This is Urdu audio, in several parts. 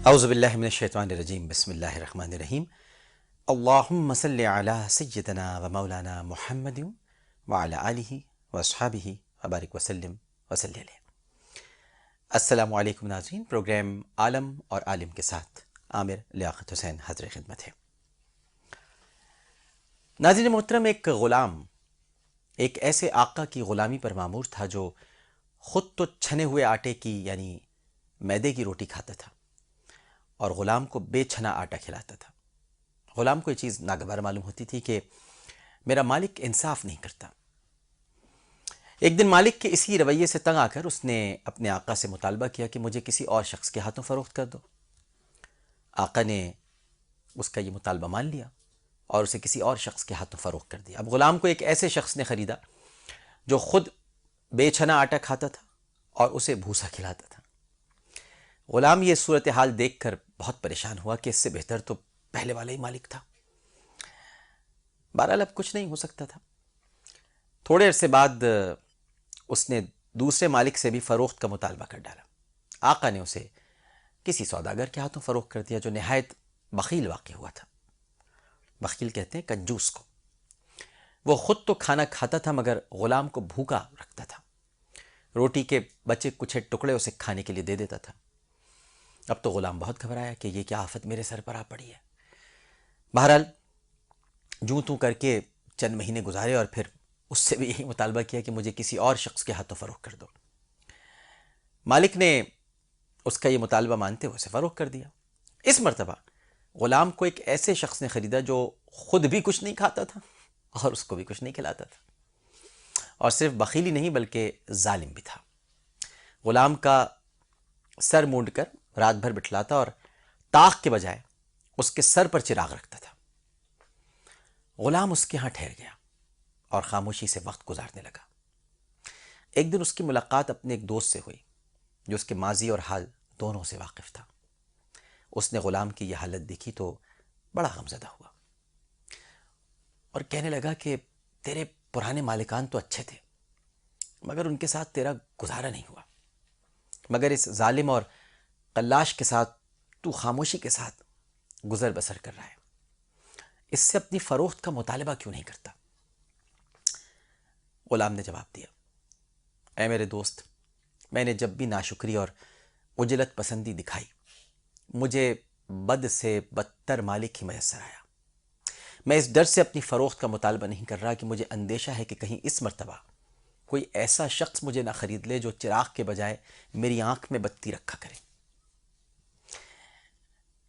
اعوذ باللہ من الشیطان الرجیم، بسم اللہ الرحمن الرحیم۔ اللہم صلی علی سیدنا و مولانا محمد وعلی آلہ واصحابہ وبارک وسلم وصلی علیہ۔ السلام علیکم ناظرین، پروگرام عالم اور عالم کے ساتھ عامر لیاقت حسین حاضر خدمت ہے۔ ناظرین محترم، ایک غلام ایک ایسے آقا کی غلامی پر مامور تھا جو خود تو چھنے ہوئے آٹے کی یعنی میدے کی روٹی کھاتا تھا اور غلام کو بے چھنا آٹا کھلاتا تھا۔ غلام کو یہ چیز ناگوار معلوم ہوتی تھی کہ میرا مالک انصاف نہیں کرتا۔ ایک دن مالک کے اسی رویے سے تنگ آ کر اس نے اپنے آقا سے مطالبہ کیا کہ مجھے کسی اور شخص کے ہاتھوں فروخت کر دو۔ آقا نے اس کا یہ مطالبہ مان لیا اور اسے کسی اور شخص کے ہاتھوں فروخت کر دیا۔ اب غلام کو ایک ایسے شخص نے خریدا جو خود بے چھنا آٹا کھاتا تھا اور اسے بھوسا کھلاتا تھا۔ غلام یہ صورتحال دیکھ کر بہت پریشان ہوا کہ اس سے بہتر تو پہلے والا ہی مالک تھا۔ بہرحال اب کچھ نہیں ہو سکتا تھا۔ تھوڑے عرصے بعد اس نے دوسرے مالک سے بھی فروخت کا مطالبہ کر ڈالا۔ آقا نے اسے کسی سوداگر کے ہاتھوں فروخت کر دیا جو نہایت بخیل واقع ہوا تھا۔ بخیل کہتے ہیں کنجوس کو۔ وہ خود تو کھانا کھاتا تھا مگر غلام کو بھوکا رکھتا تھا۔ روٹی کے بچے کچھ ٹکڑے اسے کھانے کے لیے دے دیتا تھا۔ اب تو غلام بہت گھبرایا کہ یہ کیا آفت میرے سر پر آ پڑی ہے۔ بہرحال جوں توں کر کے چند مہینے گزارے اور پھر اس سے بھی یہی مطالبہ کیا کہ مجھے کسی اور شخص کے ہاتھوں فروخت کر دو۔ مالک نے اس کا یہ مطالبہ مانتے ہوئے اسے فروخت کر دیا۔ اس مرتبہ غلام کو ایک ایسے شخص نے خریدا جو خود بھی کچھ نہیں کھاتا تھا اور اس کو بھی کچھ نہیں کھلاتا تھا، اور صرف بخیلی نہیں بلکہ ظالم بھی تھا۔ غلام کا سر مونڈ کر رات بھر بٹھلاتا اور طاق کے بجائے اس کے سر پر چراغ رکھتا تھا۔ غلام اس کے ہاں ٹھہر گیا اور خاموشی سے وقت گزارنے لگا۔ ایک دن اس کی ملاقات اپنے ایک دوست سے ہوئی جو اس کے ماضی اور حال دونوں سے واقف تھا۔ اس نے غلام کی یہ حالت دیکھی تو بڑا غمزدہ ہوا اور کہنے لگا کہ تیرے پرانے مالکان تو اچھے تھے مگر ان کے ساتھ تیرا گزارا نہیں ہوا، مگر اس ظالم اور قلاش کے ساتھ تو خاموشی کے ساتھ گزر بسر کر رہا ہے۔ اس سے اپنی فروخت کا مطالبہ کیوں نہیں کرتا؟ غلام نے جواب دیا، اے میرے دوست، میں نے جب بھی ناشکری اور عجلت پسندی دکھائی مجھے بد سے بدتر مالک ہی میسر آیا۔ میں اس ڈر سے اپنی فروخت کا مطالبہ نہیں کر رہا کہ مجھے اندیشہ ہے کہ کہیں اس مرتبہ کوئی ایسا شخص مجھے نہ خرید لے جو چراغ کے بجائے میری آنکھ میں بتی رکھا کرے۔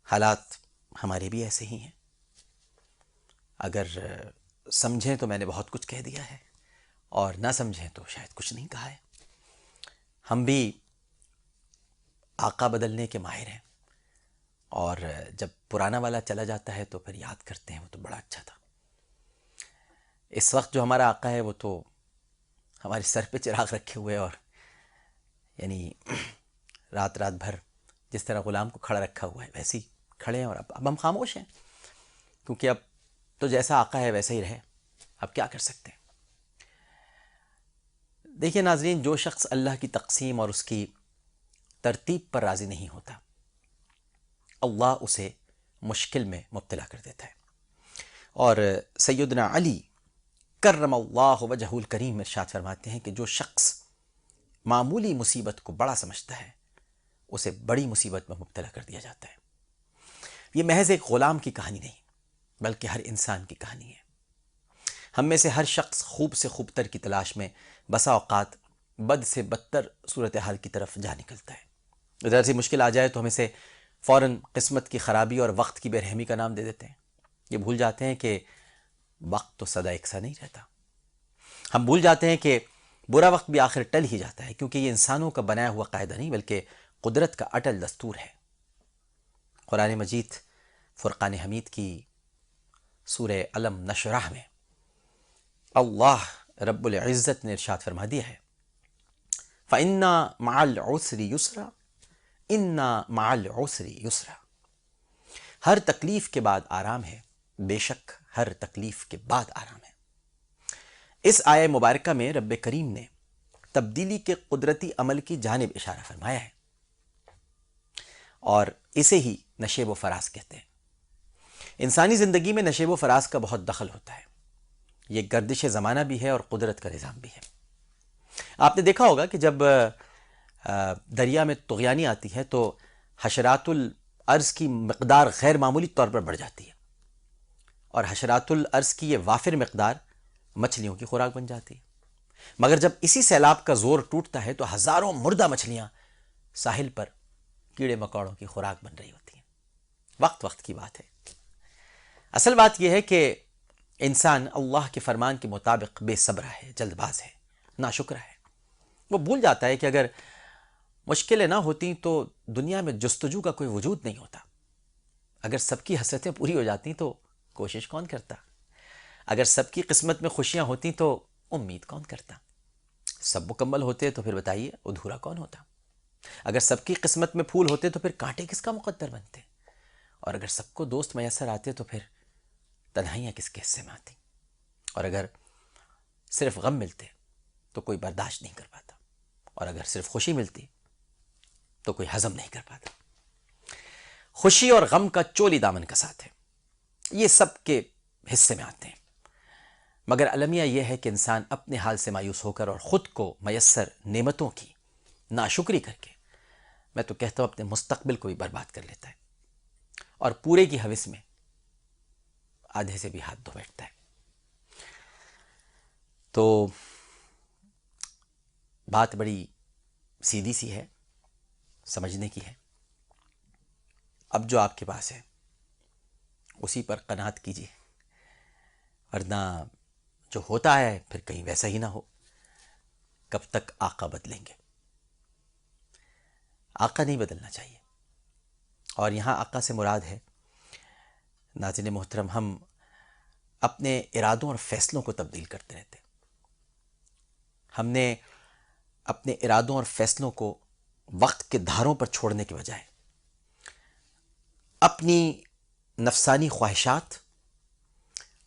حالات ہمارے بھی ایسے ہی ہیں۔ اگر سمجھیں تو میں نے بہت کچھ کہہ دیا ہے اور نہ سمجھیں تو شاید کچھ نہیں کہا ہے۔ ہم بھی آقا بدلنے کے ماہر ہیں اور جب پرانا والا چلا جاتا ہے تو پھر یاد کرتے ہیں وہ تو بڑا اچھا تھا۔ اس وقت جو ہمارا آقا ہے وہ تو ہمارے سر پہ چراغ رکھے ہوئے اور یعنی رات بھر جس طرح غلام کو کھڑا رکھا ہوا ہے ویسے ہی کھڑے ہیں، اور اب ہم خاموش ہیں کیونکہ اب تو جیسا آقا ہے ویسا ہی رہے، اب کیا کر سکتے ہیں۔ دیکھیے ناظرین، جو شخص اللہ کی تقسیم اور اس کی ترتیب پر راضی نہیں ہوتا اللہ اسے مشکل میں مبتلا کر دیتا ہے۔ اور سیدنا علی کرم اللہ وجہہ الکریم ارشاد فرماتے ہیں کہ جو شخص معمولی مصیبت کو بڑا سمجھتا ہے اسے بڑی مصیبت میں مبتلا کر دیا جاتا ہے۔ یہ محض ایک غلام کی کہانی نہیں بلکہ ہر انسان کی کہانی ہے۔ ہم میں سے ہر شخص خوب سے خوب تر کی تلاش میں بسا اوقات بد سے بدتر صورتحال کی طرف جا نکلتا ہے۔ ذرا سی مشکل آ جائے تو ہم اسے فوراً قسمت کی خرابی اور وقت کی بے رحمی کا نام دے دیتے ہیں۔ یہ بھول جاتے ہیں کہ وقت تو سدا یکساں نہیں رہتا۔ ہم بھول جاتے ہیں کہ برا وقت بھی آخر ٹل ہی جاتا ہے، کیونکہ یہ انسانوں کا بنایا ہوا قاعدہ نہیں بلکہ قدرت کا اٹل دستور ہے۔ قرآن مجید فرقان حمید کی سورہ علم نشرح میں اللہ رب العزت نے ارشاد فرما دیا ہے، فَإِنَّا مَعَ الْعُسْرِ يُسْرًا إِنَّا مَعَ الْعُسْرِ يُسْرًا۔ ہر تکلیف کے بعد آرام ہے، بے شک ہر تکلیف کے بعد آرام ہے۔ اس آیہ مبارکہ میں رب کریم نے تبدیلی کے قدرتی عمل کی جانب اشارہ فرمایا ہے، اور اسے ہی نشیب و فراز کہتے ہیں۔ انسانی زندگی میں نشیب و فراز کا بہت دخل ہوتا ہے، یہ گردش زمانہ بھی ہے اور قدرت کا نظام بھی ہے۔ آپ نے دیکھا ہوگا کہ جب دریا میں طغیانی آتی ہے تو حشرات الارض کی مقدار غیر معمولی طور پر بڑھ جاتی ہے، اور حشرات الارض کی یہ وافر مقدار مچھلیوں کی خوراک بن جاتی ہے۔ مگر جب اسی سیلاب کا زور ٹوٹتا ہے تو ہزاروں مردہ مچھلیاں ساحل پر کیڑے مکوڑوں کی خوراک بن رہی ہوتی ہیں۔ وقت وقت کی بات ہے۔ اصل بات یہ ہے کہ انسان اللہ کے فرمان کے مطابق بے صبر ہے، جلد باز ہے، ناشکر ہے۔ وہ بھول جاتا ہے کہ اگر مشکلیں نہ ہوتی تو دنیا میں جستجو کا کوئی وجود نہیں ہوتا۔ اگر سب کی حسرتیں پوری ہو جاتی تو کوشش کون کرتا؟ اگر سب کی قسمت میں خوشیاں ہوتی تو امید کون کرتا؟ سب مکمل ہوتے تو پھر بتائیے ادھورا کون ہوتا؟ اگر سب کی قسمت میں پھول ہوتے تو پھر کانٹے کس کا مقدر بنتے؟ اور اگر سب کو دوست میسر آتے تو پھر تنہائیاں کس کے حصے میں آتی؟ اور اگر صرف غم ملتے تو کوئی برداشت نہیں کر پاتا، اور اگر صرف خوشی ملتی تو کوئی ہضم نہیں کر پاتا۔ خوشی اور غم کا چولی دامن کا ساتھ ہے، یہ سب کے حصے میں آتے ہیں، مگر المیہ یہ ہے کہ انسان اپنے حال سے مایوس ہو کر اور خود کو میسر نعمتوں کی ناشکری کر کے، میں تو کہتا ہوں اپنے مستقبل کو بھی برباد کر لیتا ہے، اور پورے کی ہوس میں آدھے سے بھی ہاتھ دھو بیٹھتا ہے۔ تو بات بڑی سیدھی سی ہے، سمجھنے کی ہے۔ اب جو آپ کے پاس ہے اسی پر قناعت کیجیے، ورنہ جو ہوتا ہے پھر کہیں ویسا ہی نہ ہو۔ کب تک آقا بدلیں گے؟ آقا نہیں بدلنا چاہیے، اور یہاں آقا سے مراد ہے، ناظرین محترم، ہم اپنے ارادوں اور فیصلوں کو تبدیل کرتے رہتے ہیں۔ ہم نے اپنے ارادوں اور فیصلوں کو وقت کے دھاروں پر چھوڑنے کے بجائے اپنی نفسانی خواہشات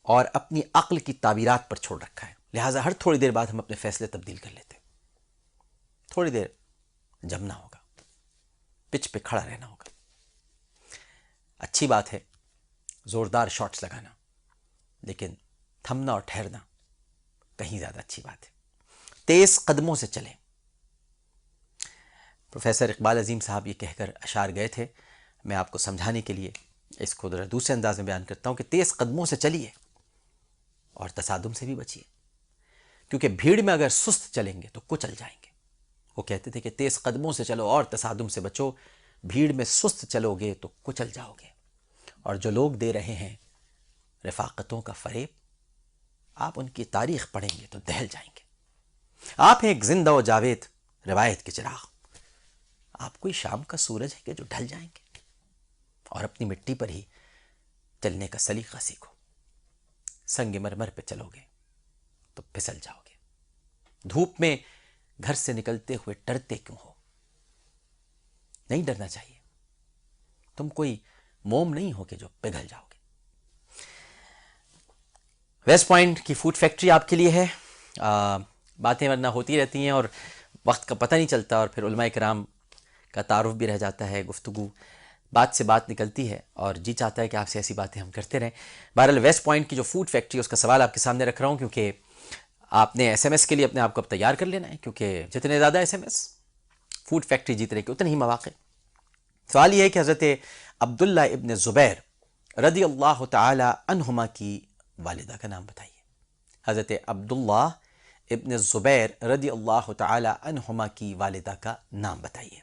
اور اپنی عقل کی تعبیرات پر چھوڑ رکھا ہے، لہٰذا ہر تھوڑی دیر بعد ہم اپنے فیصلے تبدیل کر لیتے ہیں۔ تھوڑی دیر جمنا ہوگا، پچ پہ کھڑا رہنا ہوگا۔ اچھی بات ہے زوردار شاٹس لگانا، لیکن تھمنا اور ٹھہرنا کہیں زیادہ اچھی بات ہے۔ تیز قدموں سے چلیں۔ پروفیسر اقبال عظیم صاحب یہ کہہ کر اشعار گئے تھے، میں آپ کو سمجھانے کے لیے اس کو ذرا دوسرے انداز میں بیان کرتا ہوں کہ تیز قدموں سے چلیے اور تصادم سے بھی بچیے، کیونکہ بھیڑ میں اگر سست چلیں گے تو کچل جائیں گے۔ وہ کہتے تھے کہ تیز قدموں سے چلو اور تصادم سے بچو، بھیڑ میں سست چلو گے تو کچل جاؤ گے۔ اور جو لوگ دے رہے ہیں رفاقتوں کا فریب، آپ ان کی تاریخ پڑھیں گے تو دہل جائیں گے۔ آپ ہیں ایک زندہ و جاوید روایت کے چراغ، آپ کوئی شام کا سورج ہے کہ جو ڈھل جائیں گے، اور اپنی مٹی پر ہی چلنے کا سلیقہ سیکھو۔ سنگ مرمر پہ چلو گے تو پھسل جاؤ گے۔ دھوپ میں گھر سے نکلتے ہوئے ڈرتے کیوں ہو؟ نہیں ڈرنا چاہیے، تم کوئی موم نہیں ہو کہ جو پگھل جاؤ گے۔ ویسٹ پوائنٹ کی فوڈ فیکٹری آپ کے لیے ہے۔ باتیں ورنہ ہوتی رہتی ہیں اور وقت کا پتہ نہیں چلتا، اور پھر علماء کرام کا تعارف بھی رہ جاتا ہے، گفتگو بات سے بات نکلتی ہے، اور جی چاہتا ہے کہ آپ سے ایسی باتیں ہم کرتے رہیں۔ بہرحال ویسٹ پوائنٹ کی جو فوڈ فیکٹری، اس کا سوال آپ کے سامنے رکھ رہا ہوں، کیونکہ آپ نے ایس ایم ایس کے لیے اپنے آپ کو اب تیار کر لینا ہے، کیونکہ جتنے زیادہ S M S food factory جیتنے کے اتنے ہی مواقع۔ سوال یہ ہے کہ حضرت عبداللہ ابن زبیر رضی اللہ تعالی عنہما کی والدہ کا نام بتائیے۔ حضرت عبداللہ ابن زبیر رضی اللہ تعالی عنہما کی والدہ کا نام بتائیے۔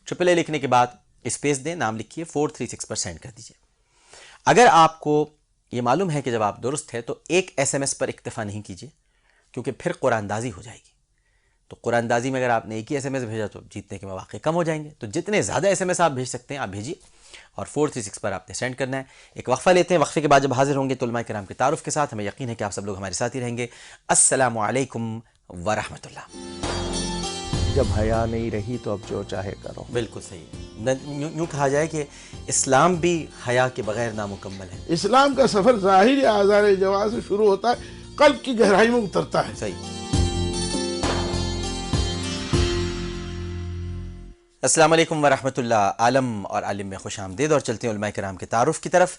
ٹرپل اے لکھنے کے بعد اسپیس دیں، نام لکھیے، 436 پر سینڈ کر دیجیے۔ اگر آپ کو یہ معلوم ہے کہ جب آپ درست ہے تو ایک ایس ایم ایس پر اکتفا نہیں کیجیے، کیونکہ پھر قرآن اندازی ہو جائے گی۔ تو قرآن اندازی میں اگر آپ نے ایک ہی ایس ایم ایس بھیجا تو جیتنے کے مواقع کم ہو جائیں گے۔ تو جتنے زیادہ ایس ایم ایس آپ بھیج سکتے ہیں آپ بھیجیے، اور 436 پر آپ نے سینڈ کرنا ہے۔ ایک وقفہ لیتے ہیں، وقفے کے بعد جب حاضر ہوں گے تو علماء کرام کے تعارف کے ساتھ، ہمیں یقین ہے کہ آپ سب لوگ ہمارے ساتھ ہی رہیں گے۔ السلام علیکم ورحمۃ اللہ۔ جب حیا نہیں رہی تو اب جو چاہے کرو۔ بالکل صحیح، یوں کہا جائے کہ اسلام بھی حیا کے بغیر نامکمل ہے۔ اسلام کا سفر ظاہری آزار جواز سے شروع ہوتا ہے، قلب کی گہرائی میں اترتا ہے۔ صحیح۔ السلام علیکم ورحمۃ اللہ. عالم اور عالم میں خوش آمدید اور چلتے ہیں علماء کرام کے تعارف کی طرف.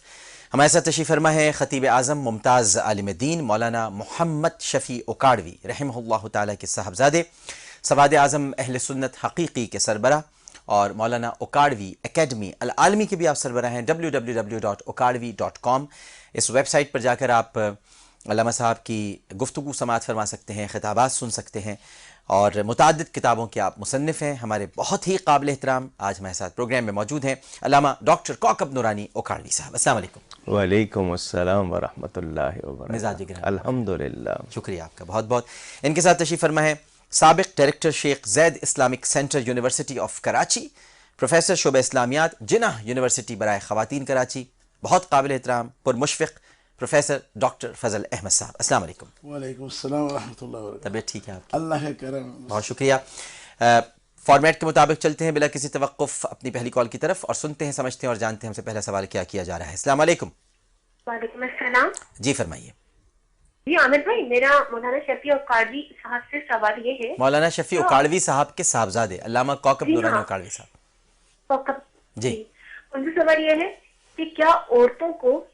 ہمارے ساتھ تشریف فرما ہے خطیب اعظم ممتاز عالم دین مولانا محمد شفیع اکاڑوی رحمہ اللہ تعالیٰ کے صاحبزادے، سواد اعظم اہل سنت حقیقی کے سربراہ اور مولانا اکاڑوی اکیڈمی العالمی کے بھی آپ سربراہ ہیں. www.okadvi.com اس ویب سائٹ پر جا کر آپ علامہ صاحب کی گفتگو سماعت فرما سکتے ہیں، خطابات سن سکتے ہیں اور متعدد کتابوں کے آپ مصنف ہیں. ہمارے بہت ہی قابل احترام آج ہمارے ساتھ پروگرام میں موجود ہیں علامہ ڈاکٹر کوکب نورانی اکاڑوی صاحب. السلام علیکم. وعلیکم السلام ورحمۃ اللہ وبرکاتہ. مزاج گرم. الحمدللہ. شکریہ آپ کا بہت بہت. ان کے ساتھ تشریف فرما ہے سابق director Sheikh Zayed Islamic centre university of Karachi, professor شعبہ اسلامیات جناح یونیورسٹی برائے خواتین کراچی، بہت قابل احترام پر مشفق پروفیسر ڈاکٹر فضل احمد صاحب. السلام علیکم. وعلیکم السلام ورحمۃ اللہ وبرکاتہ. طبیعت ٹھیک ہے آپ کی؟ اللہ کے کرم. بہت شکریہ. فارمیٹ کے مطابق چلتے ہیں بلا کسی توقف اپنی پہلی کال کی طرف اور سنتے ہیں، سمجھتے ہیں اور جانتے ہیں ہم سے پہلا سوال کیا کیا جا رہا ہے. السلام علیکم. وعلیکم السلام. جی فرمائیے. جی عامر بھائی، میرا مولانا شفیع اکاڑوی صاحب سے سوال یہ ہے. مولانا شفیع اکاڑوی صاحب کے صاحبزادے علامہ کوکب نورانی اکاڑوی صاحب. جی. ان سے سوال یہ ہے کہ کیا عورتوں کو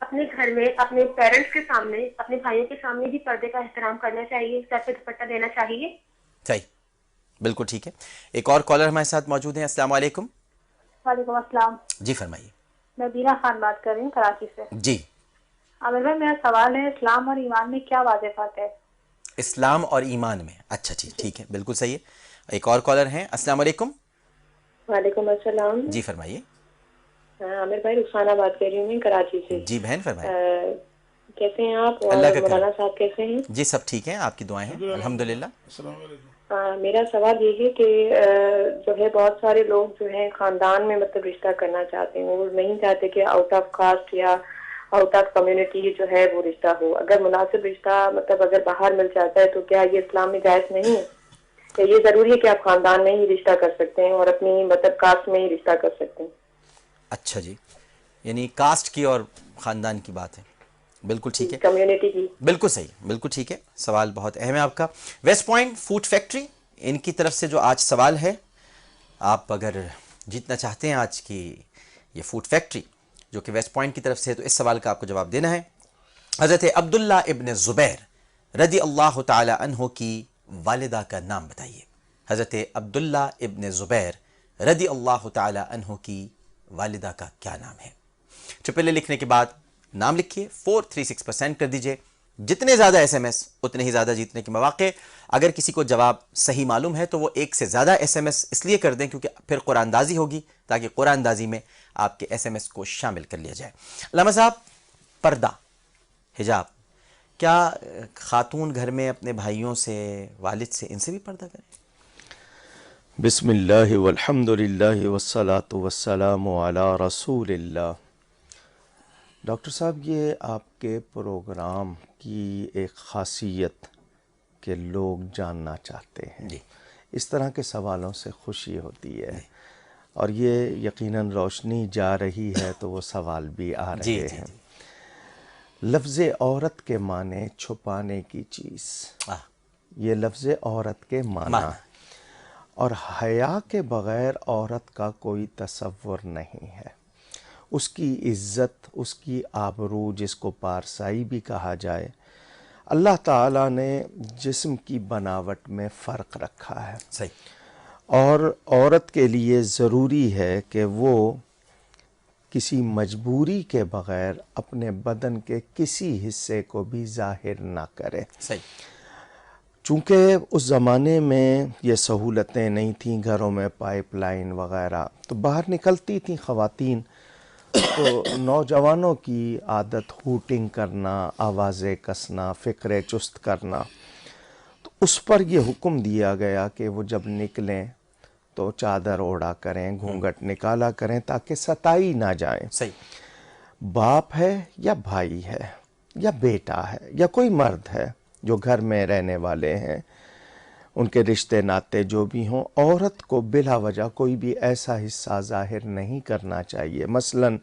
اپنے گھر میں اپنے پیرنٹس کے سامنے، اپنے بھائیوں کے سامنے بھی پردے کا احترام کرنا چاہیے، سر پہ دوپٹہ دینا چاہیے؟ صحیح، بالکل ٹھیک ہے. ایک اور کالر ہمارے ساتھ موجود ہیں. السلام علیکم. وعلیکم السلام. جی فرمائیے. میں بینا خان بات کر رہی ہوں کراچی سے. جی. عامر بھائی میرا سوال ہے اسلام اور ایمان میں کیا واضح فرق ہے؟ اسلام اور ایمان میں؟ اچھا جی ٹھیک ہے، بالکل صحیح ہے. ایک اور کالر ہیں. السلام علیکم. وعلیکم السلام. جی فرمائیے. عامر بھائی رخسانہ بات کر رہی ہوں میں کراچی سے. جی بہن فرمائیے. کیسے ہیں آپ اور اللہ کا مولانا کرم. صاحب کیسے ہیں؟ جی سب ٹھیک ہیں، آپ کی دعائیں ہیں الحمدللہ. السلام علیکم. میرا سوال یہ ہے کہ جو ہے بہت سارے لوگ جو ہیں خاندان میں مطلب رشتہ کرنا چاہتے ہیں، وہ نہیں چاہتے کہ آؤٹ آف کاسٹ یا آؤٹ آف کمیونٹی جو ہے وہ رشتہ ہو. اگر مناسب رشتہ مطلب اگر باہر مل جاتا ہے تو کیا یہ اسلام میں جائز نہیں ہے؟ کہ یہ ضروری ہے کہ آپ خاندان میں ہی رشتہ کر سکتے ہیں اور اپنی مطلب کاسٹ میں ہی رشتہ کر سکتے ہیں؟ اچھا جی، یعنی کاسٹ کی اور خاندان کی بات ہے. بالکل ٹھیک ہے، کمیونٹی کی. بالکل صحیح، بالکل ٹھیک ہے. سوال بہت اہم ہے آپ کا. ویسٹ پوائنٹ فوڈ فیکٹری، ان کی طرف سے جو آج سوال ہے، آپ اگر جیتنا چاہتے ہیں آج کی یہ فوڈ فیکٹری جو کہ ویسٹ پوائنٹ کی طرف سے ہے، تو اس سوال کا آپ کو جواب دینا ہے. حضرت عبداللہ ابن زبیر رضی اللہ تعالی عنہ کی والدہ کا نام بتائیے. حضرت عبداللہ ابن زبیر رضی اللہ تعالی عنہ کی والدہ کا کیا نام ہے؟ ٹرپل اے لکھنے کے بعد نام لکھیے، 436 پر سینڈ کر دیجئے. جتنے زیادہ ایس ایم ایس اتنے ہی زیادہ جیتنے کے مواقع. اگر کسی کو جواب صحیح معلوم ہے تو وہ ایک سے زیادہ ایس ایم ایس اس لیے کر دیں کیونکہ پھر قرآن دازی ہوگی، تاکہ قرآن دازی میں آپ کے ایس ایم ایس کو شامل کر لیا جائے. علامہ صاحب، پردہ، حجاب، کیا خاتون گھر میں اپنے بھائیوں سے، والد سے، ان سے بھی پردہ کریں؟ بسم اللہ والحمد للہ والصلاة والسلام علی رسول اللہ. ڈاکٹر صاحب، یہ آپ کے پروگرام کی ایک خاصیت کہ لوگ جاننا چاہتے ہیں. جی. اس طرح کے سوالوں سے خوشی ہوتی ہے اور یہ یقیناً روشنی جا رہی ہے تو وہ سوال بھی آ رہے ہیں. لفظ عورت کے معنی چھپانے کی چیز، یہ لفظ عورت کے معنی، اور حیا کے بغیر عورت کا کوئی تصور نہیں ہے. اس کی عزت، اس کی آبرو، جس کو پارسائی بھی کہا جائے، اللہ تعالیٰ نے جسم کی بناوٹ میں فرق رکھا ہے. صحیح. اور عورت کے لیے ضروری ہے کہ وہ کسی مجبوری کے بغیر اپنے بدن کے کسی حصے کو بھی ظاہر نہ کرے. صحیح. چونکہ اس زمانے میں یہ سہولتیں نہیں تھیں، گھروں میں پائپ لائن وغیرہ، تو باہر نکلتی تھیں خواتین تو نوجوانوں کی عادت ہوٹنگ کرنا، آوازیں کسنا، فکرے چست کرنا، تو اس پر یہ حکم دیا گیا کہ وہ جب نکلیں تو چادر اوڑھا کریں، گھونگھٹ نکالا کریں تاکہ ستائی نہ جائیں. صحیح. باپ ہے یا بھائی ہے یا بیٹا ہے یا کوئی مرد ہے جو گھر میں رہنے والے ہیں، ان کے رشتے ناتے جو بھی ہوں، عورت کو بلا وجہ کوئی بھی ایسا حصہ ظاہر نہیں کرنا چاہیے. مثلاً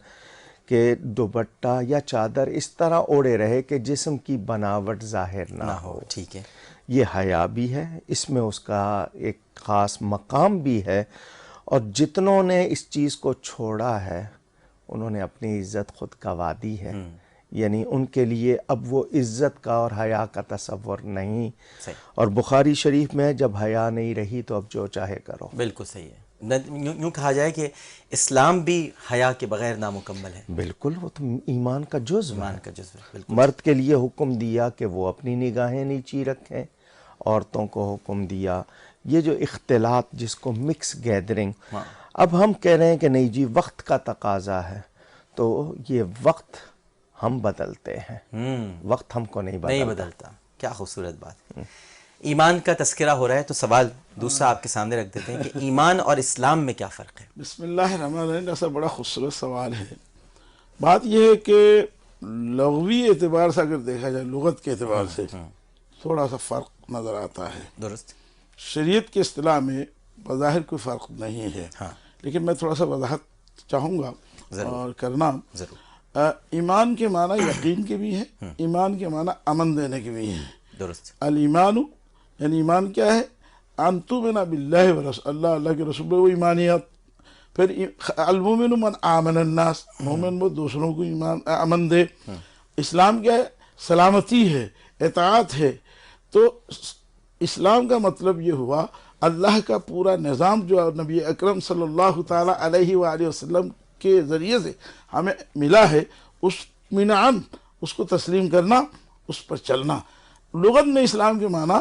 کہ دوپٹہ یا چادر اس طرح اوڑے رہے کہ جسم کی بناوٹ ظاہر نہ ہو. ٹھیک ہے. یہ حیا بھی ہے، اس میں اس کا ایک خاص مقام بھی ہے، اور جتنوں نے اس چیز کو چھوڑا ہے انہوں نے اپنی عزت خود گنوا دی ہے. یعنی ان کے لیے اب وہ عزت کا اور حیا کا تصور نہیں. اور بخاری شریف میں جب حیا نہیں رہی تو اب جو چاہے کرو. بالکل صحیح ہے. یوں کہا جائے کہ اسلام بھی حیا کے بغیر نامکمل ہے. بالکل، وہ تو ایمان کا جزو ہے. ایمان کا جزو ہے. بالکل. مرد کے لیے حکم دیا کہ وہ اپنی نگاہیں نیچی رکھیں، عورتوں کو حکم دیا یہ جو اختلاط جس کو مکس گیدرنگ. اب ہم کہہ رہے ہیں کہ نہیں جی وقت کا تقاضا ہے، تو یہ وقت ہم بدلتے ہیں، وقت ہم کو نہیں بدلتا. کیا خوبصورت بات. ایمان کا تذکرہ ہو رہا ہے تو سوال دوسرا آپ کے سامنے رکھ دیتے ہیں کہ ایمان اور اسلام میں کیا فرق ہے؟ بسم اللہ الرحمن الرحیم. ایسا بڑا خوبصورت سوال ہے. بات یہ ہے کہ لغوی اعتبار سے اگر دیکھا جائے، لغت کے اعتبار سے تھوڑا سا فرق نظر آتا ہے. درست. شریعت کی اصطلاح میں بظاہر کوئی فرق نہیں ہے، لیکن میں تھوڑا سا وضاحت چاہوں گا اور کرنا. ایمان کے معنی یقین کے بھی ہیں، ایمان کے معنی امن دینے کے بھی ہیں. درست. الایمان یعنی ایمان کیا ہے؟ ان تؤمن باللہ ورسول، اللہ کے رسول وہ ایمانیات. پھر المومن من آمن الناس، مومن وہ دوسروں کو ایمان امن دے. اسلام کیا ہے؟ سلامتی ہے، اطاعت ہے. تو اسلام کا مطلب یہ ہوا اللہ کا پورا نظام جو نبی اکرم صلی اللہ تعالیٰ علیہ وآلہ وسلم کے ذریعے سے ہمیں ملا ہے، اس اطمینان، اس کو تسلیم کرنا، اس پر چلنا. لغت میں اسلام کے معنی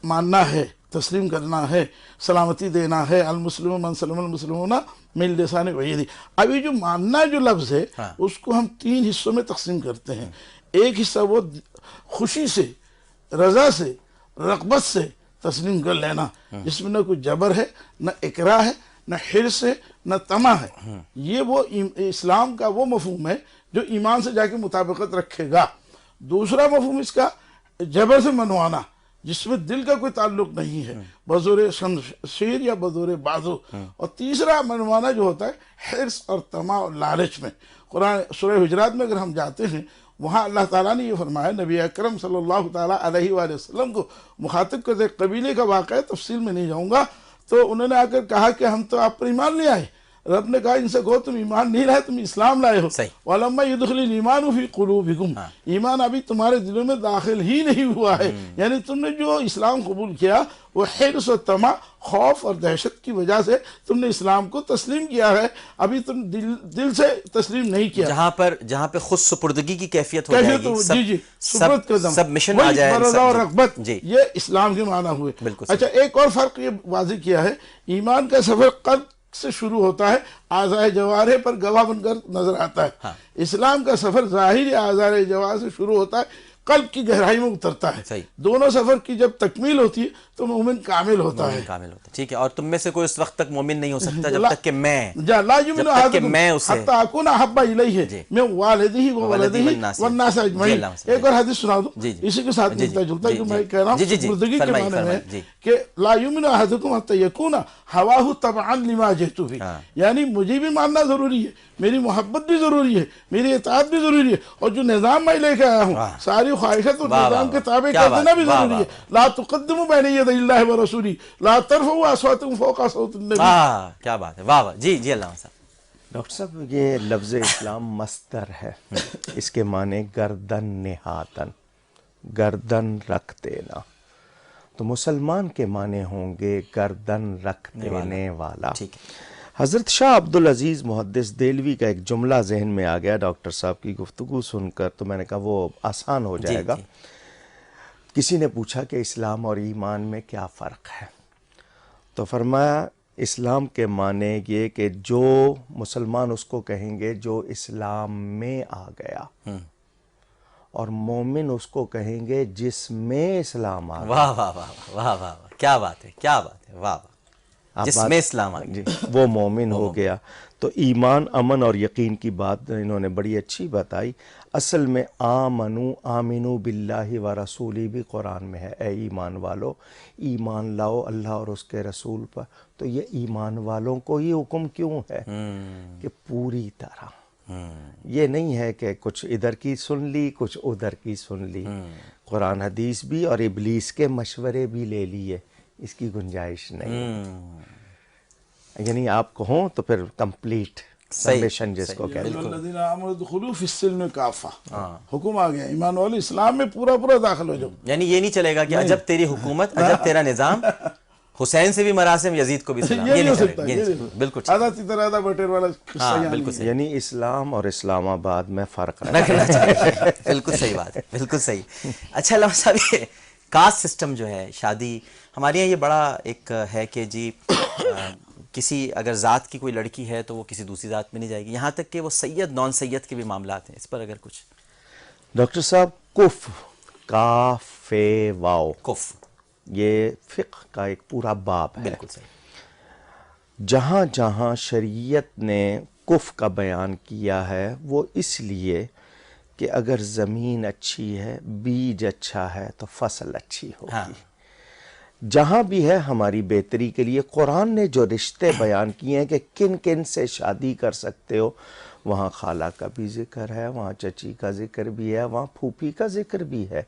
ماننا ہے، تسلیم کرنا ہے، سلامتی دینا ہے. المسلم من سلم المسلمون من لسان ویدی. ابھی جو ماننا جو لفظ ہے اس کو ہم 3 حصوں میں تقسیم کرتے ہیں. ایک حصہ وہ خوشی سے، رضا سے، رغبت سے تسلیم کر لینا، جس میں نہ کوئی جبر ہے، نہ اکراہ ہے، نہ حرص ہے، نہ طمع ہے. یہ وہ اسلام کا وہ مفہوم ہے جو ایمان سے جا کے مطابقت رکھے گا. دوسرا مفہوم اس کا جبر سے منوانا، جس میں دل کا کوئی تعلق نہیں ہے، بزور شمشیر یا بزور بازو. اور تیسرا منوانا جو ہوتا ہے حرص اور طمع اور لالچ میں. قرآن سورہ حجرات میں اگر ہم جاتے ہیں، وہاں اللہ تعالیٰ نے یہ فرمایا، نبی اکرم صلی اللہ تعالیٰ علیہ وآلہ وسلم کو مخاطب کرتے قبیلے کا واقعہ ہے، تفصیل میں نہیں جاؤں گا. تو انہوں نے آ کر کہا کہ ہم تو آپ پر ایمان لے آئے. رب نے کہا ان سے کہو تم ایمان نہیں لائے، تم اسلام لائے ہو. وَلَمَّا يُدْخِلِ الْإِيمَانُ فِي قُلُوبِكُمْ، ایمان ابھی تمہارے دلوں میں داخل ہی نہیں ہوا ہے. یعنی تم نے جو اسلام قبول کیا وہ حرص و طمع، خوف اور دہشت کی وجہ سے تم نے اسلام کو تسلیم کیا ہے، ابھی تم دل سے تسلیم نہیں کیا. جہاں پہ خود سپردگی کی کیفیت ہو جائے گی، سب مشن آ جائے، رضا اور رغبت، یہ اسلام کے معنی ہوئے. اچھا، ایک اور فرق یہ واضح کیا ہے، ایمان کا سفر قلب سے شروع ہوتا ہے، اعضاء جوارح پر گواہ بن کر نظر آتا ہے. اسلام کا سفر ظاہری اعضاء جوارح سے شروع ہوتا ہے، قلب کی گہرائی میں اترتا ہے. دونوں سفر کی جب تکمیل ہوتی ہے تو مومن کامل ہوتا ہے. ٹھیک ہے. اور تم میں سے کوئی اس وقت تک مومن نہیں ہو سکتا جب تک کہ میں لا یؤمن احدکم حتی اکون احب الیہ من والدہ وولدہ والناس اجمعین. ایک اور حدیث سنا دوں اسی کے ساتھ ملتا جلتا کہ میں کہہ رہا ہوں مردگی کے معنی میں کہ لا یؤمن احدکم حتی یکون ہواہ تبعا لما جئت بہ. یعنی مجھے بھی ماننا ضروری ہے، میری محبت بھی ضروری ہے، میری اطاعت بھی ضروری ہے، اور جو نظام میں لے کے آیا ہوں ساری خواہشات اور نظام کے تابع کر دینا بھی ضروری ہے. لا تقدموا بین یدی اللہ ورسولہ لا ترفعوا اصواتکم فوق صوت النبی. کیا بات ہے، واہ واہ. جی علامہ صاحب. ڈاکٹر صاحب، یہ لفظ اسلام مصدر ہے، اس کے معنی گردن نہادن، گردن رکھ دینا. تو مسلمان کے معنی ہوں گے گردن رکھ دینے والا. حضرت شاہ عبدالعزیز محدث دہلوی کا ایک جملہ ذہن میں آ گیا ڈاکٹر صاحب کی گفتگو سن کر، تو میں نے کہا وہ آسان ہو جائے گا. کسی نے پوچھا کہ اسلام اور ایمان میں کیا فرق ہے، تو فرمایا اسلام کے معنی یہ کہ جو مسلمان اس کو کہیں گے جو اسلام میں آ گیا، اور مومن اس کو کہیں گے جس میں اسلام آ گیا. واہ واہ واہ واہ واہ، کیا بات ہے، کیا بات ہے، واہ واہ. جس میں اسلام آ گیا وہ مومن ہو گیا. تو ایمان، امن اور یقین کی بات انہوں نے بڑی اچھی بتائی. اصل میں آمنو باللہ و رسولی بھی قرآن میں ہے. اے ایمان والو، ایمان لاؤ اللہ اور اس کے رسول پر. تو یہ ایمان والوں کو ہی حکم کیوں ہے کہ پوری طرح، یہ نہیں ہے کہ کچھ ادھر کی سن لی کچھ ادھر کی سن لی. قرآن حدیث بھی اور ابلیس کے مشورے بھی لے لیے، اس کی گنجائش نہیں. یعنی آپ کو ہوں تو پھر کمپلیٹ سبمیشن جس کو کہتے ہیں. الذین آمنوا ادخلوا فی السلم کافہ، حکم آ گیا ایمان والے اسلام میں پورا پورا داخل ہو جاؤ. یعنی یہ نہیں چلے گا کہ عجب تیری حکومت، عجب تیرا نظام، حسین سے بھی مراسم، یزید کو بھی سلام، یہ نہیں ہو چلے سکتا. گا. یہ نہیں، بالکل ٹھیک. آدھا تیتر آدھا بٹیر والا قصہ ہاں یہاں بالکل نہیں. صحیح. یعنی اسلام اور اسلام آباد میں فرق رہتا ہے. رکھنا چاہیے. بالکل صحیح بات ہے، بالکل صحیح. اچھا علامہ صاحب، یہ کاسٹ سسٹم جو ہے شادی ہمارے یہاں، یہ بڑا ایک ہے کہ جی کسی اگر ذات کی کوئی لڑکی ہے تو وہ کسی دوسری ذات میں نہیں جائے گی، یہاں تک کہ وہ سید نان سید کے بھی معاملات ہیں. اس پر اگر کچھ ڈاکٹر صاحب، کف، کاف فے واو، کف، یہ فقہ کا ایک پورا باب ہے. بالکل صحیح. جہاں جہاں شریعت نے کف کا بیان کیا ہے وہ اس لیے کہ اگر زمین اچھی ہے، بیج اچھا ہے تو فصل اچھی ہوگی. ہاں. جہاں بھی ہے ہماری بہتری کے لیے. قرآن نے جو رشتے بیان کیے ہیں کہ کن کن سے شادی کر سکتے ہو، وہاں خالہ کا بھی ذکر ہے، وہاں چچی کا ذکر بھی ہے، وہاں پھوپھی کا ذکر بھی ہے،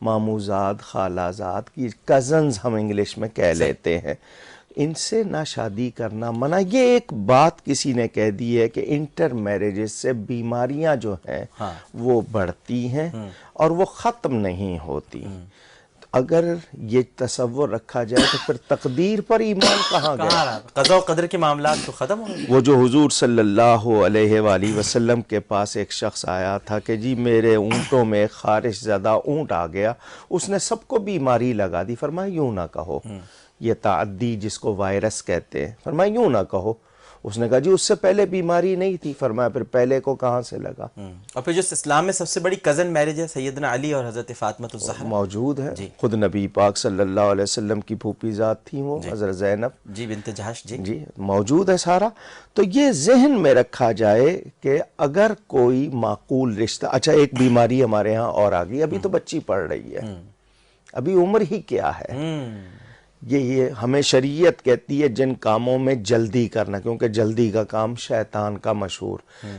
ماموزاد، خالہ زاد کی، کزنز ہم انگلش میں کہہ لیتے ہیں. ان سے نہ شادی کرنا منع. یہ ایک بات کسی نے کہہ دی ہے کہ انٹر میرجز سے بیماریاں جو ہیں وہ بڑھتی ہیں اور وہ ختم نہیں ہوتی. اگر یہ تصور رکھا جائے تو پھر تقدیر پر ایمان کہاں گیا؟ قضا و قدر کے معاملات تو ختم ہو گئے. وہ جو حضور صلی اللہ علیہ وآلہ وسلم کے پاس ایک شخص آیا تھا کہ جی میرے اونٹوں میں خارش زدہ اونٹ آ گیا، اس نے سب کو بیماری لگا دی. فرمایا یوں نہ کہو، یہ تعدی جس کو وائرس کہتے ہیں. فرمایا یوں نہ کہو. اس نے کہا جی اس سے پہلے بیماری نہیں تھی. فرمایا پھر پہلے کو کہاں سے لگا؟ اور پھر جو اسلام میں سب سے بڑی کزن میرج ہے سیدنا علی اور حضرت فاطمہ الزہرا، موجود ہے. جی. خود نبی پاک صلی اللہ علیہ وسلم کی پھوپھی ذات تھیں وہ، حضرت زینب. جی بنت جہش. جی جی موجود ہے سارا. تو یہ ذہن میں رکھا جائے کہ اگر کوئی معقول رشتہ. اچھا ایک بیماری ہمارے ہاں اور آ گئی، ابھی تو بچی پڑھ رہی ہے، ابھی عمر ہی کیا ہے. یہ ہمیں شریعت کہتی ہے جن کاموں میں جلدی کرنا، کیونکہ جلدی کا کام شیطان کا مشہور.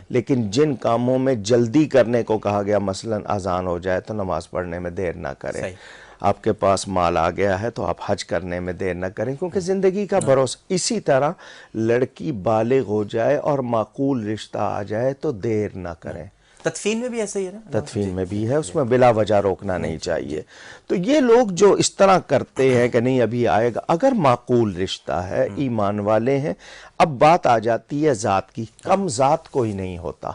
لیکن جن کاموں میں جلدی کرنے کو کہا گیا، مثلا اذان ہو جائے تو نماز پڑھنے میں دیر نہ کریں. آپ کے پاس مال آ گیا ہے تو آپ حج کرنے میں دیر نہ کریں، کیونکہ زندگی کا بھروسہ. اسی طرح لڑکی بالغ ہو جائے اور معقول رشتہ آ جائے تو دیر نہ کریں. تدفین میں بھی ایسا ہی ہے نا؟ تدفین میں بھی ہے، اس میں بلا وجہ روکنا نہیں چاہیے. تو یہ لوگ جو اس طرح کرتے ہیں کہ نہیں ابھی آئے گا، اگر معقول رشتہ ہے، ایمان والے ہیں. اب بات آ جاتی ہے ذات کی. کم ذات کوئی نہیں ہوتا،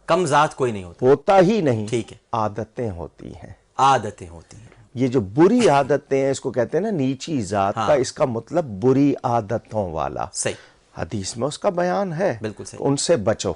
کم ذات کوئی نہیں ہوتا، ہوتا ہی نہیں. ٹھیک ہے. عادتیں ہوتی ہیں، عادتیں ہوتی ہیں. یہ جو بری عادتیں ہیں اس کو کہتے ہیں نا نیچی ذات کا. اس کا مطلب بری عادتوں والا. صحیح. حدیث میں اس کا بیان ہے. بالکل صحیح. ان سے بچو.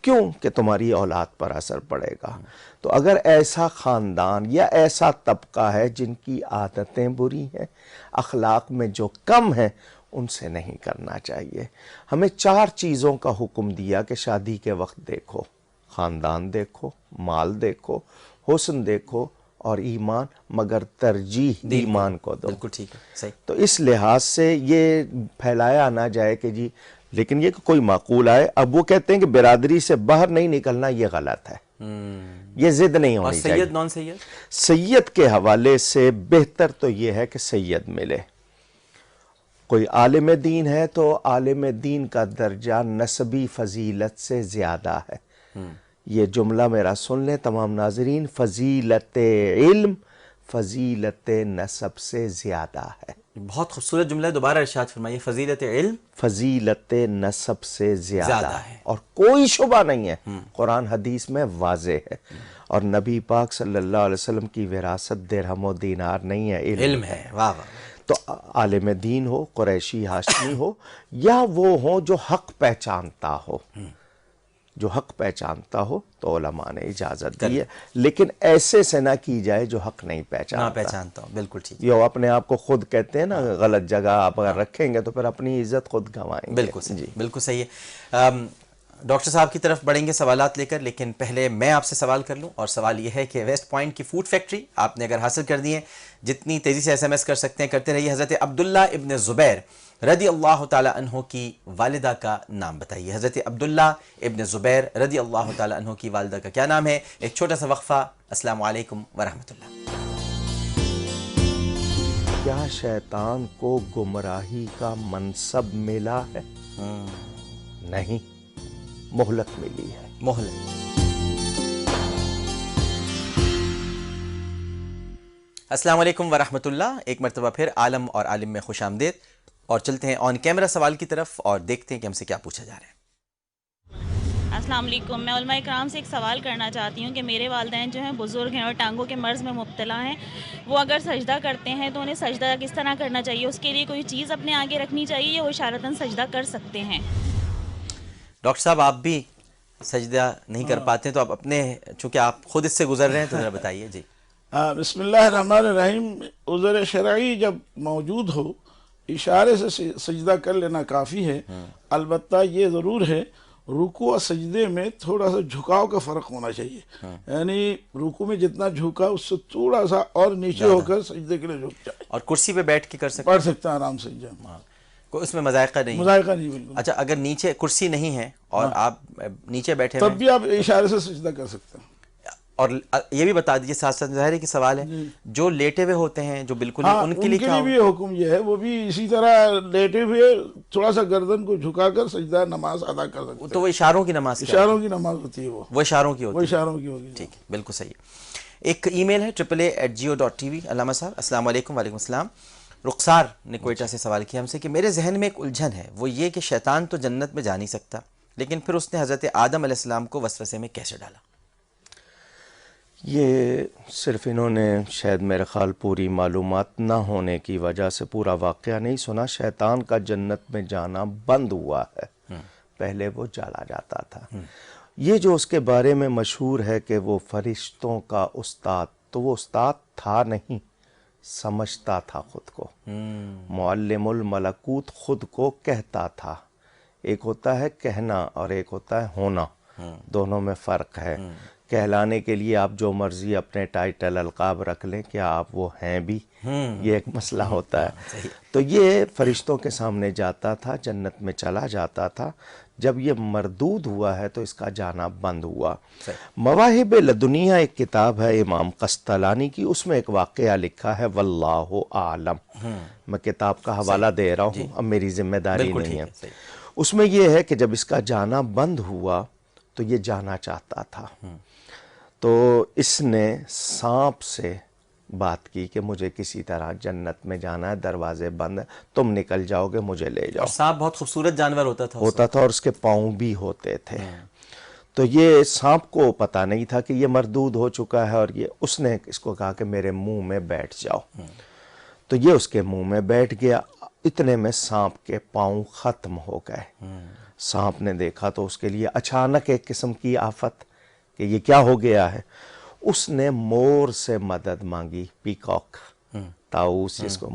کیوں؟ کہ تمہاری اولاد پر اثر پڑے گا. تو اگر ایسا خاندان یا ایسا طبقہ ہے جن کی عادتیں بری ہیں، اخلاق میں جو کم ہیں، ان سے نہیں کرنا چاہیے. ہمیں 4 چیزوں کا حکم دیا کہ شادی کے وقت دیکھو. خاندان دیکھو، مال دیکھو، حسن دیکھو اور ایمان، مگر ترجیح ایمان کو دو. بالکل ٹھیک ہے. صحیح. تو اس لحاظ سے یہ پھیلایا نہ جائے کہ جی، لیکن یہ کہ کوئی معقول آئے. اب وہ کہتے ہیں کہ برادری سے باہر نہیں نکلنا، یہ غلط ہے. یہ ضد نہیں اور ہونی چاہیے. سید نان سید؟ سید کے حوالے سے بہتر تو یہ ہے کہ سید ملے. کوئی عالم دین ہے تو عالم دین کا درجہ نسبی فضیلت سے زیادہ ہے. یہ جملہ میرا سن لیں تمام ناظرین، فضیلت علم فضیلت نسب سے زیادہ ہے. بہت خوبصورت جملہ ہے، دوبارہ ارشاد فرمائیے. فضیلت علم فضیلت نسب سے زیادہ ہے. اور کوئی شبہ نہیں ہے، قرآن حدیث میں واضح ہے. اور نبی پاک صلی اللہ علیہ وسلم کی وراثت درہم و دینار نہیں ہے، علم ہے. واہ واہ. تو عالم دین ہو، قریشی ہاشمی ہو، یا وہ ہو جو حق پہچانتا ہو. جو حق پہچانتا ہو تو علماء نے اجازت دی ہے، لیکن ایسے سے نہ کی جائے جو حق نہیں پہچانتا ہو. بالکل ٹھیک. یہ اپنے آپ کو خود کہتے ہیں نا، غلط جگہ آپ اگر رکھیں گے تو پھر اپنی عزت خود گنوائیں گے. بالکل صحیح. بالکل صحیح ہے. ڈاکٹر صاحب کی طرف بڑھیں گے سوالات لے کر، لیکن پہلے میں آپ سے سوال کر لوں. اور سوال یہ ہے کہ ویسٹ پوائنٹ کی فوڈ فیکٹری آپ نے اگر حاصل کر دی ہے، جتنی تیزی سے SMS کر سکتے ہیں کرتے رہیے. حضرت عبداللہ ابن زبیر رضی اللہ تعالی عنہ کی والدہ کا نام بتائیے. حضرت عبداللہ ابن زبیر رضی اللہ تعالی عنہ کی والدہ کا کیا نام ہے؟ ایک چھوٹا سا وقفہ. السلام علیکم ورحمۃ اللہ. کیا شیطان کو گمراہی کا منصب ملا ہے؟ نہیں، مہلت ملی ہے، مہلت۔ السلام علیکم ورحمۃ اللہ، ایک مرتبہ پھر عالم اور عالم میں خوش آمدید، اور چلتے ہیں آن کیمرہ سوال کی طرف اور دیکھتے ہیں کہ ہم سے کیا پوچھا جا رہا ہے۔ السلام علیکم، میں علماء کرام سے ایک سوال کرنا چاہتی ہوں کہ میرے والدین جو ہیں بزرگ ہیں اور ٹانگوں کے مرض میں مبتلا ہیں، وہ اگر سجدہ کرتے ہیں تو انہیں سجدہ کس طرح کرنا چاہیے؟ اس کے لیے کوئی چیز اپنے آگے رکھنی چاہیے یا وہ اشارتاً سجدہ کر سکتے ہیں؟ ڈاکٹر صاحب آپ بھی سجدہ نہیں کر پاتے ہیں، تو آپ اپنے، چونکہ آپ خود اس سے گزر رہے ہیں تو ذرا بتائیے۔ جی بسم اللہ الرحمن الرحیم۔ عذر شرعی جب موجود ہو اشارے سے سجدہ کر لینا کافی ہے، البتہ یہ ضرور ہے رکوع اور سجدے میں تھوڑا سا جھکاؤ کا فرق ہونا چاہیے، یعنی رکوع میں جتنا جھکا اس سے تھوڑا سا اور نیچے ہو کر سجدے کے لیے جھک جائے، اور کرسی پہ بیٹھ کے کر سکتے پڑھ سکتا ہے آرام سے جب، کوئی اس میں مذائقہ نہیں؟ مذائقہ نہیں بالکل۔ اچھا، اگر نیچے کرسی نہیں ہے اور آپ نیچے بیٹھے تب ہیں بھی آپ اشارے سے سجدہ کر سکتے ہیں۔ اور یہ بھی بتا دیجیے ساتھ ساتھ، ظاہر ہے کہ سوال ہے جو لیٹے ہوئے ہوتے ہیں جو بالکل ان کے لیے کیا بھی حکم یہ ہے، وہ بھی اسی طرح لیٹے ہوئے تھوڑا سا گردن کو جھکا کر سجدہ نماز ادا کر سکتے ہیں۔ تو وہ اشاروں کی نماز کیا اشاروں کی نماز ہوتی ہے، وہ اشاروں کی ہوتی وہ ہے؟ اشاروں کی ہوگی۔ ٹھیک ہے، بالکل صحیح۔ ایک ای میل ہے AAA@geo.tv۔ علامہ صاحب السلام علیکم۔ وعلیکم السلام۔ رخسار نے کوئٹہ سے سوال کیا ہم سے کہ میرے ذہن میں ایک الجھن ہے، وہ یہ کہ شیطان تو جنت میں جا نہیں سکتا، لیکن پھر اس نے حضرت آدم علیہ السلام کو وسوسے میں کیسے ڈالا؟ یہ صرف انہوں نے شاید میرے خیال پوری معلومات نہ ہونے کی وجہ سے پورا واقعہ نہیں سنا۔ شیطان کا جنت میں جانا بند ہوا ہے، پہلے وہ چلا جاتا تھا۔ یہ جو اس کے بارے میں مشہور ہے کہ وہ فرشتوں کا استاد، تو وہ استاد تھا نہیں، سمجھتا تھا خود کو۔ معلم الملکوت خود کو کہتا تھا۔ ایک ہوتا ہے کہنا اور ایک ہوتا ہے ہونا، دونوں میں فرق ہے۔ کہلانے کے لیے آپ جو مرضی اپنے ٹائٹل القاب رکھ لیں، کیا آپ وہ ہیں بھی؟ یہ ایک مسئلہ ہوتا ہے۔ تو یہ فرشتوں کے سامنے جاتا تھا، جنت میں چلا جاتا تھا۔ جب یہ مردود ہوا ہے تو اس کا جانا بند ہوا۔ مواہب لدنیہ ایک کتاب ہے امام قسطلانی کی، اس میں ایک واقعہ لکھا ہے، واللہ اعلم۔ میں کتاب کا حوالہ دے رہا ہوں، اب میری ذمہ داری نہیں ہے۔ اس میں یہ ہے کہ جب اس کا جانا بند ہوا تو یہ جانا چاہتا تھا، تو اس نے سانپ سے بات کی کہ مجھے کسی طرح جنت میں جانا ہے، دروازے بند ہیں، تم نکل جاؤ گے، مجھے لے جاؤ۔ اور سانپ بہت خوبصورت جانور ہوتا تھا اور اس کے پاؤں بھی ہوتے تھے۔ تو یہ سانپ کو پتہ نہیں تھا کہ یہ مردود ہو چکا ہے، اور اس نے اس کو کہا کہ میرے منہ میں بیٹھ جاؤ۔ تو یہ اس کے منہ میں بیٹھ گیا، اتنے میں سانپ کے پاؤں ختم ہو گئے۔ سانپ نے دیکھا تو اس کے لیے اچانک ایک قسم کی آفت کہ یہ کیا ہو گیا ہے۔ اس نے مور سے مدد مانگی، پیکاک، طاؤس جس کو